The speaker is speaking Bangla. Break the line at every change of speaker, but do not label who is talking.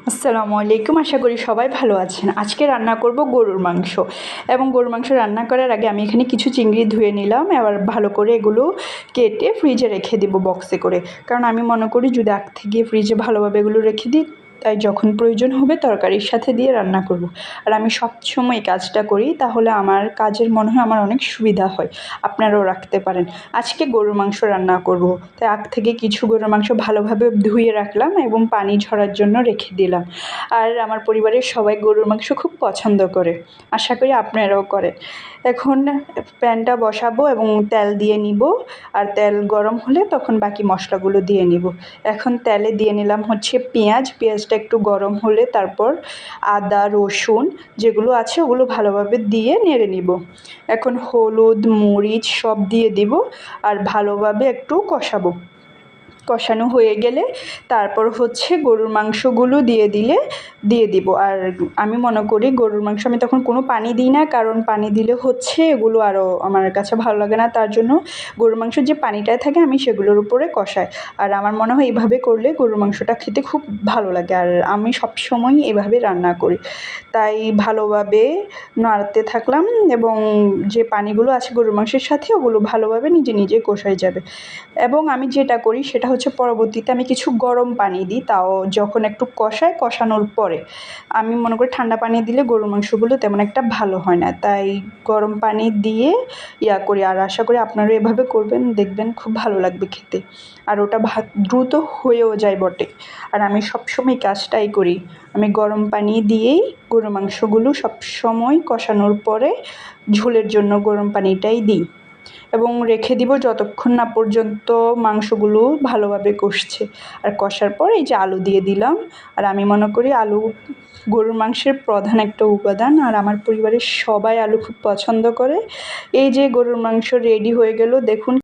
আসসালামু আলাইকুম, আশা করি সবাই ভালো আছেন। আজকে রান্না করব গরুর মাংস। এবং গরুর মাংস রান্না করার আগে আমি এখানে কিছু চিংড়ি ধুয়ে নিলাম। এবার ভালো করে এগুলো কেটে ফ্রিজে রেখে দেবো বক্সে করে, কারণ আমি মনে করি যদি আগ থেকে ফ্রিজে ভালোভাবে এগুলো রেখে দিই, তাই যখন প্রয়োজন হবে তরকারির সাথে দিয়ে রান্না করব। আর আমি সবসময় এই কাজটা করি, তাহলে আমার কাজের মনে হয় আমার অনেক সুবিধা হয়। আপনারাও রাখতে পারেন। আজকে গরুর মাংস রান্না করব, তাই আগ থেকে কিছু গরুর মাংস ভালোভাবে ধুয়ে রাখলাম এবং পানি ঝরার জন্য রেখে দিলাম। আর আমার পরিবারের সবাই গরুর মাংস খুব পছন্দ করে, আশা করি আপনারাও করেন। এখন প্যানটা বসাবো এবং তেল দিয়ে নিব। আর তেল গরম হলে তখন বাকি মশলাগুলো দিয়ে নিব। এখন তেলে দিয়ে নিলাম হচ্ছে পেঁয়াজটা একটু গরম হলে তারপর আদা রসুন যেগুলো আছে ওগুলো ভালোভাবে দিয়ে নেড়ে নিব। এখন হলুদ মরিচ সব দিয়ে দিব আর ভালোভাবে একটু কষানো হয়ে গেলে তারপর হচ্ছে গরুর মাংসগুলো দিয়ে দিব। আর আমি মনে করি গরুর মাংস আমি তখন কোনো পানি দিই না, কারণ পানি দিলে হচ্ছে এগুলো আরও আমার কাছে ভালো লাগে না। তার জন্য গরুর মাংসের যে পানিটায় থাকে আমি সেগুলোর উপরে কষাই। আর আমার মনে হয় এইভাবে করলে গরুর মাংসটা খেতে খুব ভালো লাগে, আর আমি সবসময়ই এভাবে রান্না করি। তাই ভালোভাবে নাড়তে থাকলাম এবং যে পানিগুলো আছে গরুর মাংসের সাথে ওগুলো ভালোভাবে নিজে নিজে কষাই যাবে। এবং আমি যেটা করি সেটা হচ্ছে পরবর্তীতে আমি কিছু গরম পানি দিই, তাও যখন একটু কষানোর পরে। আমি মনে করি ঠান্ডা পানি দিলে গরুর মাংসগুলো তেমন একটা ভালো হয় না, তাই গরম পানি দিয়ে করি। আর আশা করি আপনারা এভাবে করবেন, দেখবেন খুব ভালো লাগবে খেতে। আর ওটা দ্রুত হয়েও যায় বটে। আর আমি সবসময় কাজটাই করি, আমি গরম পানি দিয়েই গরুর মাংসগুলো সবসময় কষানোর পরে ঝোলের জন্য গরম পানিটাই দিই এবং রেখে দিব যতক্ষণ না পর্যন্ত মাংসগুলো ভালোভাবে কষছে। আর কষার পর এই যে আলু দিয়ে দিলাম। আর আমি মনে করি আলু গরুর মাংসের প্রধান একটা উপাদান, আর আমার পরিবারের সবাই আলু খুব পছন্দ করে। এই যে গরুর মাংস রেডি হয়ে গেল, দেখুন।